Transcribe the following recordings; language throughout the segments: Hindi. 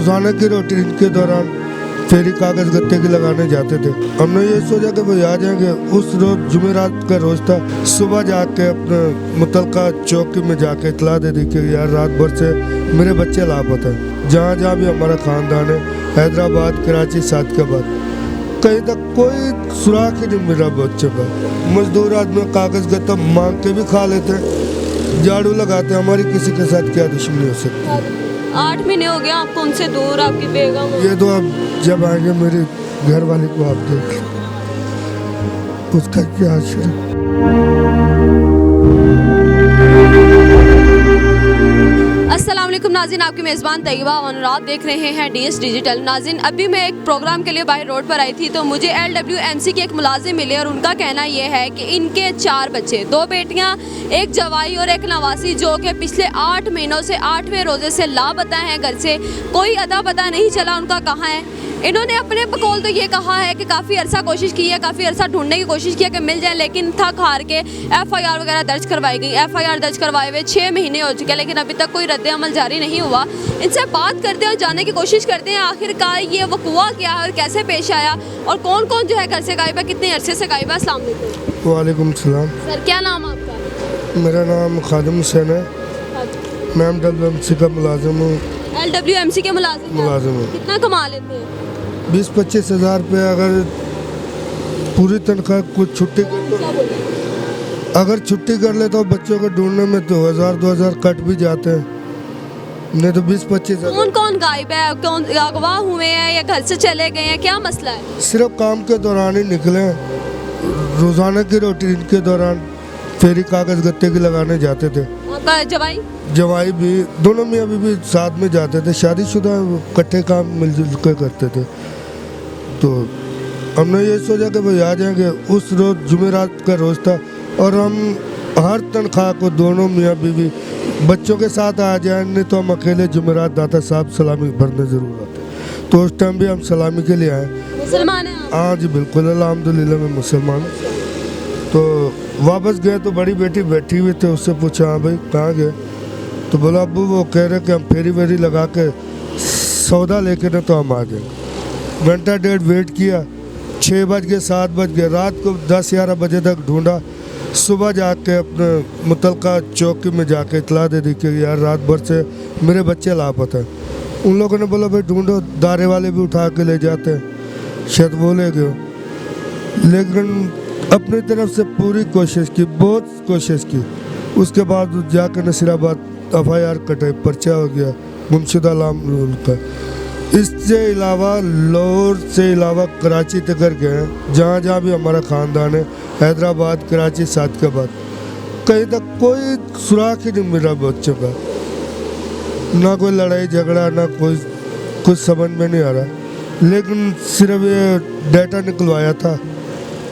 रोज़ाना की रूटीन के दौरान फेरी कागज़ गत्ते की लगाने जाते थे। हमने ये सोचा कि भाई आ जाएंगे। उस रोज़ जुमेरात का रोज़ था। सुबह जाके अपने मुतलका चौकी में जाके इतला दे दी कि यार रात भर से मेरे बच्चे लापता हैं। जहाँ जहाँ भी हमारा ख़ानदान है, हैदराबाद, कराची, सादिकाबाद, कहीं तक कोई सुराख ही नहीं मिला बच्चे का। मजदूर आदमी कागज़ गत्ता मांग के भी खा लेते हैं, झाड़ू लगाते हैं। हमारी किसी के साथ क्या दुश्मनी हो सकती है। 8 महीने हो गए आपको उनसे दूर, आपकी बेगम। ये तो अब जब आएंगे मेरे घर वाले को आप देख लें, उसका क्या आश्चर्य। अस्सलाम वालेकुम नाज़रीन, आपके मेज़बान तैयबा और आप देख रहे हैं DS डिजिटल। नाज़रीन, अभी मैं एक प्रोग्राम के लिए बाहर रोड पर आई थी तो मुझे LWMC के एक मुलाजिम मिले और उनका कहना ये है कि इनके 4 बच्चे, 2 बेटियां, एक जवाई और एक नवासी, जो कि पिछले 8 महीनों से 8वें रोज़े से लापता हैं घर से। कोई अता पता नहीं चला उनका कहाँ है। इन्होंने अपने बकौल तो ये कहा है कि काफ़ी अरसा कोशिश की है, काफ़ी अरसा ढूंढने की कोशिश की है कि मिल जाए, लेकिन थक हार के FIR वगैरह दर्ज करवाई गई। FIR दर्ज करवाए हुए 6 महीने हो चुके हैं, लेकिन अभी तक कोई रद्द अमल जारी नहीं हुआ। इनसे बात करते हैं और जानने की कोशिश करते हैं आखिरकार ये वक़ुआ क्या है और कैसे पेश आया और कौन कौन जो है घर से गायब है, कितने अरसे से गायब है। अस्सलाम वालेकुम। वालेकुम सलाम। सर, क्या नाम आपका? मेरा नाम खादिम हुसैन है। मैं LWMC का मुलाजिम हूँ। LWMC के मुलाजिम हूँ। कितना कमा लेते हैं? 20-25 हज़ार रुपये। अगर पूरी तनख्वाह कुछ छुट्टी अगर छुट्टी कर ले तो बच्चों को ढूंढने में तो 1000-2000 कट भी जाते हैं, नहीं तो 20-25 हज़ार। कौन कौन गायब है? कौन अगवा हुए हैं या घर से चले गए हैं? क्या मसला है? सिर्फ काम के दौरान ही निकले हैं। रोज़ाना की रूटीन के दौरान फेरी कागज़ गत्ते की लगाने जाते थे। आपका जवाई भी, दोनों में अभी भी साथ में जाते थे। शादीशुदा इकट्ठे काम मिलजुल कर करते थे। तो हमने ये सोचा कि भाई आ जाएंगे। उस रोज़ जुमेरात का रोज़ था और हम हर तनख्वाह को दोनों मियाँ बीवी बच्चों के साथ आ जाए, नहीं तो हम अकेले जुमेरात दाता साहब सलामी भरने ज़रूर आते। तो उस टाइम भी हम सलामी के लिए आए। मुसलमान हैं? हाँ जी बिल्कुल, अल्हम्दुलिल्लाह मैं मुसलमान। तो वापस गए तो बड़ी बेटी बैठी हुई थे, उससे पूछा हाँ भाई कहाँ गए? तो बोला अब्बू वो कह रहे कि हम फेरी वेरी लगा के सौदा लेके ना तो हम आ गए। घंटा डेढ़ वेट किया, 6 बज गए, 7 बज गए, रात को 10-11 बजे तक ढूंढा। सुबह जाके अपने मुतलका चौकी में जाके इतला दे दी कि यार रात भर से मेरे बच्चे लापता हैं। उन लोगों ने बोला भाई ढूंढो, दारे वाले भी उठा के ले जाते हैं, शायद वो ले गए। लेकिन अपनी तरफ से पूरी कोशिश की, बहुत कोशिश की। उसके बाद जाके नसीराबाद FIR कटे, पर्चा हो गया मुमशुदा लाम का। इससे अलावा लाहौर से अलावा कराची तक गए, जहाँ जहाँ भी हमारा ख़ानदान है, हैदराबाद, कराची, सादिकाबाद, कहीं तक कोई सुराख ही नहीं मिला बच्चों का। ना कोई लड़ाई झगड़ा, ना कोई कुछ समझ में नहीं आ रहा। लेकिन सिर्फ ये डाटा निकलवाया था,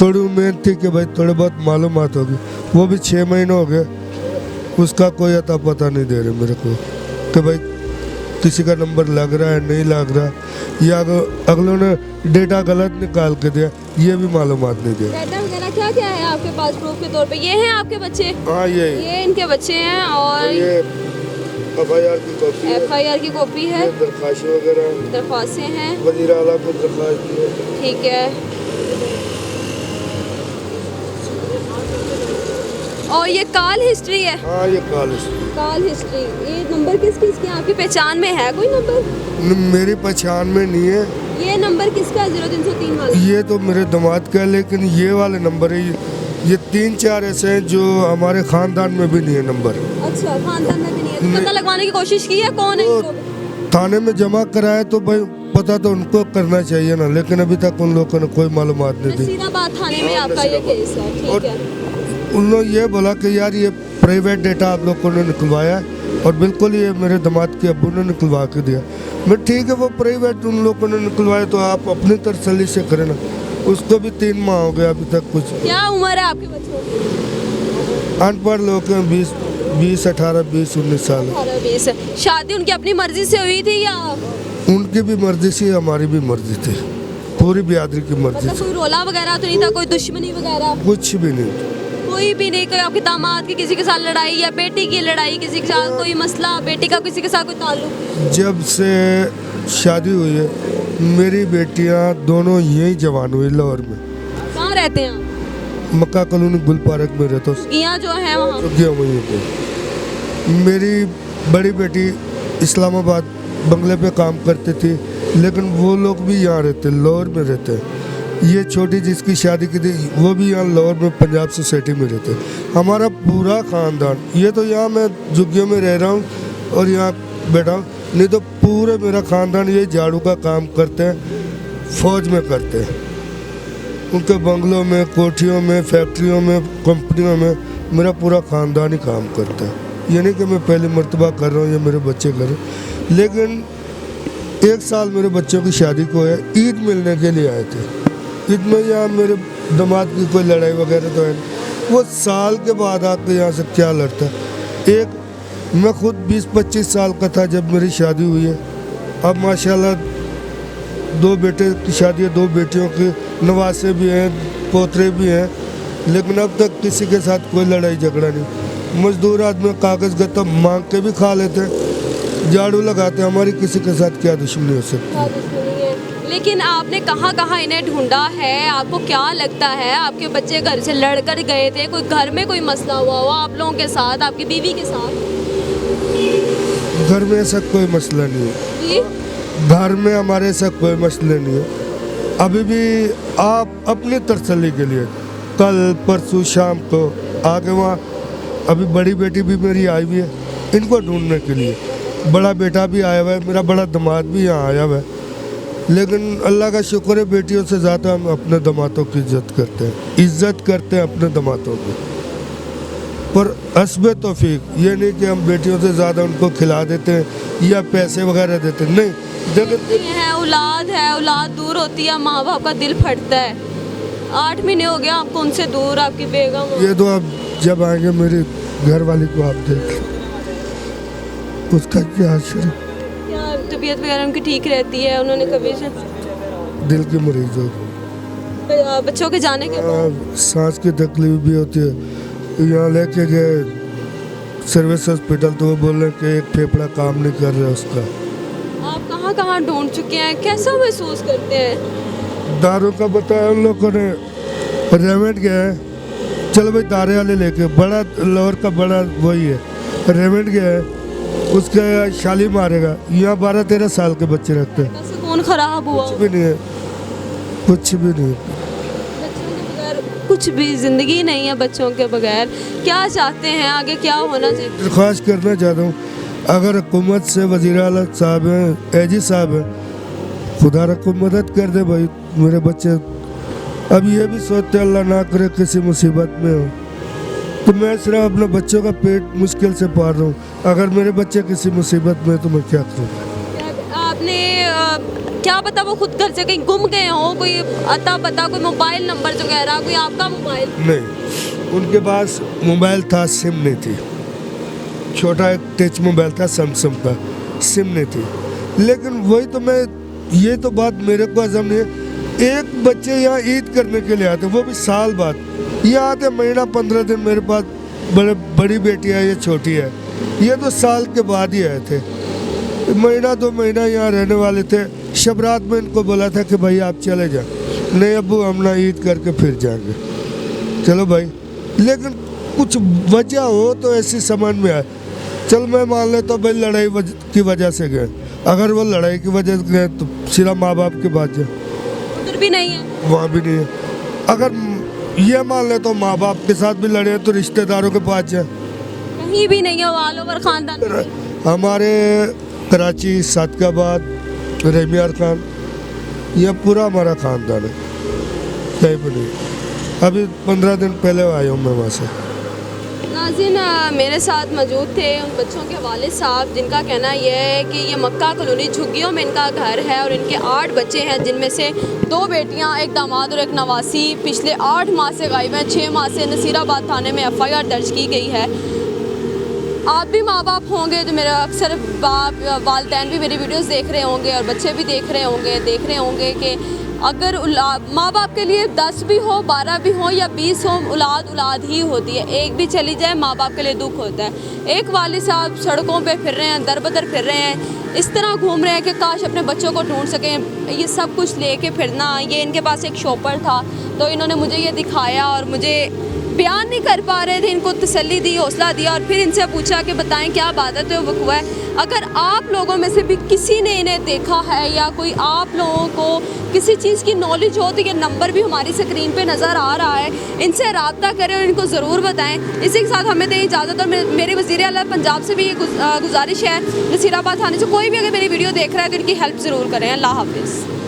थोड़ी उम्मीद थी कि भाई थोड़े बहुत मालूमात होगी। वो भी 6 महीने हो गए, उसका कोई अता पता नहीं दे रहे मेरे को कि भाई किसी का नंबर लग रहा है नहीं लग रहा, या अगलों ने डेटा गलत निकाल के दिया, ये भी मालूमात नहीं दिया। डाटा वगैरह क्या क्या है आपके पास प्रूफ के तौर पे? ये हैं आपके बच्चे? हाँ ये इनके बच्चे हैं और ये FIR की कॉपी है, FIR की कॉपी है, दरख्वास्त वगैरह, दरख्वास्तें हैं, वज़ीर आला को दरख्वास्त दी है। ठीक है। और ये कॉल हिस्ट्री है? हाँ ये कॉल हिस्ट्री। ये नंबर किस किस के आपकी पहचान में है? कोई नंबर? मेरी पहचान में नहीं है। ये नंबर किसका है 0303 वाला? ये तो मेरे दामाद का है, लेकिन ये वाले नंबर है। ये 3-4 ऐसे हैं जो हमारे ख़ानदान में भी नहीं है नंबर। अच्छा, खानदान में भी नहीं है। तो पता लगवाने की कोशिश की है कौन है इनको? थाने में जमा कराया तो भाई पता तो उनको करना चाहिए ना, लेकिन अभी तक उन लोगों ने कोई मालूमात नहीं दी। नसीराबाद थाने में आपका ये केस है, ठीक है। उन लोग ये बोला कि यार ये प्राइवेट डेटा आप लोगों ने निकलवाया है और बिल्कुल ये मेरे दामाद के अब्बू ने निकलवा के दिया। मैं ठीक है, वो प्राइवेट उन लोगों ने निकलवाया तो आप अपनी तसल्ली से करें ना। उसको भी 3 माह हो गए, अभी तक कुछ। क्या उम्र है आपके बच्चों की? अनपढ़ लोग हैं, 20, 18, 20, 19 साल। 18-20। शादी उनकी अपनी मर्जी से हुई थी या? उनकी भी मर्जी से, हमारी भी मर्जी थी, पूरी बिरादरी की मर्जी मतलब से। कोई रोला वगैरह तो नहीं था, कोई दुश्मनी वगैरह? कुछ भी नहीं, कोई भी नहीं। कोई आपके दामाद की किसी के साथ लड़ाई या बेटी की लड़ाई, किसी के साथ कोई मसला, बेटी का किसी के साथ कोई ताल्लुक? जब से शादी हुई है, मेरी बेटियां दोनों यहीं जवान हुई लाहौर में। कहाँ रहते हैं आप? मक्का कॉलोनी गुल पार्क में रहता हूँ। यहाँ जो है वहाँ गया वहीं पे। मेरी बड़ी बेटी इस्लामाबाद बंगले पे काम करती थी, लेकिन वो लोग भी यहाँ रहते, लाहौर में रहते हैं। ये छोटी जिसकी शादी की थी वो भी यहाँ लाहौर में पंजाब सोसाइटी में रहते। हमारा पूरा ख़ानदान, ये तो यहाँ मैं झुग्गियों में रह रहा हूँ और यहाँ बैठा हूँ, नहीं तो पूरे मेरा ख़ानदान ये झाड़ू का काम करते हैं, फौज में करते हैं। उनके बंगलों में, कोठियों में, फैक्ट्रियों में, कंपनियों में मेरा पूरा ख़ानदान ही काम करता है। ये नहीं कि मैं पहली मर्तबा कर रहा हूँ या मेरे बच्चे कर रहे हैं। लेकिन एक साल मेरे बच्चों की शादी को है, ईद मिलने के लिए आए थे। ईद में यहाँ मेरे दामाद की कोई लड़ाई वगैरह तो है नहीं, वो साल के बाद आके यहाँ से क्या लड़ता है। एक मैं खुद 20-25 साल का था जब मेरी शादी हुई है। अब माशाल्लाह 2 बेटे की शादी है, 2 बेटियों की नवासे भी हैं, पोतरे भी हैं, लेकिन अब तक किसी के साथ कोई लड़ाई झगड़ा नहीं। मजदूर आदमी कागज़ गत्ता मांग के भी खा लेते हैं, झाड़ू लगाते हैं, हमारी किसी के साथ क्या दुश्मनी हो सकती है। लेकिन आपने कहाँ कहाँ इन्हें ढूंढा है? आपको क्या लगता है आपके बच्चे घर से लड़कर गए थे, कोई घर में कोई मसला हुआ हो आप लोगों के साथ, आपकी बीवी के साथ? घर में ऐसा कोई मसला नहीं है जी? घर में हमारे ऐसा कोई मसले नहीं है। अभी भी आप अपनी तसल्ली के लिए कल परसों शाम को आके वहाँ, अभी बड़ी बेटी भी मेरी आई हुई है इनको ढूंढने के लिए, बड़ा बेटा भी आया हुआ है, मेरा बड़ा दामाद भी यहाँ आया हुआ है। लेकिन अल्लाह का शुक्र है बेटियों से ज़्यादा हम अपने दामादों की इज्जत करते हैं अपने दामादों की। पर हस्बे तौफीक ये नहीं कि हम बेटियों से ज़्यादा उनको खिला देते हैं या पैसे वगैरह देते हैं, नहीं। है औलाद दूर होती है, माँ बाप का दिल फटता है। 8 महीने हो गया आपको उनसे दूर, आपकी बेगम। ये तो अब जब आएंगे मेरी घर वाली को आप देख, उसका क्या असर है। क्या तबीयत वगैरह उनकी ठीक रहती है? उन्होंने कभी से दिल की मरीज हो, बच्चों के जाने के बाद सांस की तकलीफ भी होती है। यहाँ लेके गए सर्विस हॉस्पिटल तो वो बोल रहे कि एक फेफड़ा काम नहीं कर रहा उसका। आप कहाँ कहाँ ढूंढ चुके हैं, कैसा महसूस करते हैं? दारू का बताया उन लोगों ने, रेमेंट गया है, चलो भाई दारे वाले लेके, बड़ा लाहौर का बड़ा वही है, रेमेंट गया है, उसका शाली मारेगा। यहाँ 12-13 साल के बच्चे रखते हैं। कैसे कौन खराब हुआ? कुछ भी नहीं है, कुछ भी नहीं। बच्चों के बगैर कुछ भी जिंदगी नहीं है। बच्चों के बगैर क्या चाहते हैं, आगे क्या होना चाहिए? दरख्वास्त करना चाहता हूँ, अगर हुकूमत से वज़ीर आला साहब हैं, एजी साहब हैं, खुदा रखो मदद कर दे भाई मेरे बच्चे। अब ये भी सोचते अल्लाह ना करे किसी मुसीबत में हो, तो मैं सिर्फ अपने बच्चों का पेट मुश्किल से पार रहा हूँ। अगर मेरे बच्चे किसी मुसीबत में तो मैं क्या करूँ? आपने क्या पता वो खुद घर से कहीं गुम गए हो, कोई अता पता, कोई मोबाइल नंबर जो कह रहा, कोई आपका मोबाइल? नहीं, उनके पास मोबाइल था, सिम नहीं थी। छोटा एक टच मोबाइल था सैमसंग का, सिम नहीं थी। लेकिन वही तो मैं, ये तो बात मेरे को हजम नहीं है। एक बच्चे यहाँ ईद करने के लिए आते, वो भी साल बाद यहाँ आते, महीना 15 दिन मेरे पास। बड़ी बेटी है, ये छोटी है, ये तो साल के बाद ही आए थे। महीना 2 महीना यहाँ रहने वाले थे। शबरात में इनको बोला था कि भाई आप चले जाए, नहीं अब्बू हम ना ईद करके फिर जाएंगे। चलो भाई, लेकिन कुछ वजह हो तो ऐसी समझ में आए। चल मैं मान लेता हूँ भाई लड़ाई की वजह से गए, अगर वो लड़ाई की वजह से गए तो सीधा माँ बाप के पास जाए, उधर भी नहीं है, वहाँ भी नहीं है। अगर ये मान लेता हूँ माँ बाप के साथ भी लड़े तो रिश्तेदारों के पास जाए, कहीं भी नहीं है, ऑल ओवर खानदान। हमारे कराची, सादकाबाद, रेमियार खान, यह पूरा हमारा खानदान है, कहीं भी नहीं। अभी 15 दिन पहले आया हूँ मैं वहाँ से। नाज़रीन, मेरे साथ मौजूद थे उन बच्चों के वालिद साहब, जिनका कहना यह है कि ये मक्का कॉलोनी झुग्गियों में इनका घर है और इनके 8 बच्चे हैं, जिनमें से 2 बेटियां, एक दामाद और एक नवासी पिछले 8 माह से गायब हैं। 6 माह से नसीराबाद थाने में FIR दर्ज की गई है। आप भी माँ बाप होंगे, जो मेरा अक्सर बाप वालिदैन भी मेरी वीडियोस देख रहे होंगे और बच्चे भी देख रहे होंगे कि अगर माँ बाप के लिए 10 भी हो, 12 भी हो या 20 हो, औलाद ही होती है। एक भी चली जाए माँ बाप के लिए दुख होता है। एक वालिद साहब सड़कों पे फिर रहे हैं, दर बदर फिर रहे हैं, इस तरह घूम रहे हैं कि काश अपने बच्चों को ढूंढ सकें। ये सब कुछ लेके फिरना, ये इनके पास एक शॉपर था तो इन्होंने मुझे ये दिखाया और मुझे बयान नहीं कर पा रहे थे, इनको तसल्ली दी, हौसला दिया और फिर इनसे पूछा कि बताएं क्या बात है। तो वो हुआ है, अगर आप लोगों में से भी किसी ने इन्हें देखा है या कोई आप लोगों को किसी चीज़ की नॉलेज हो तो ये नंबर भी हमारी स्क्रीन पे नज़र आ रहा है, इनसे रब्ता करें और इनको ज़रूर बताएं। इसी के साथ हमें दें इजाज़त और मेरे वज़ीर आला पंजाब से भी ये गुजारिश है, नसीराबाद थाने से कोई भी अगर मेरी वीडियो देख रहा है तो इनकी हेल्प ज़रूर करें। अल्लाह हाफिज़।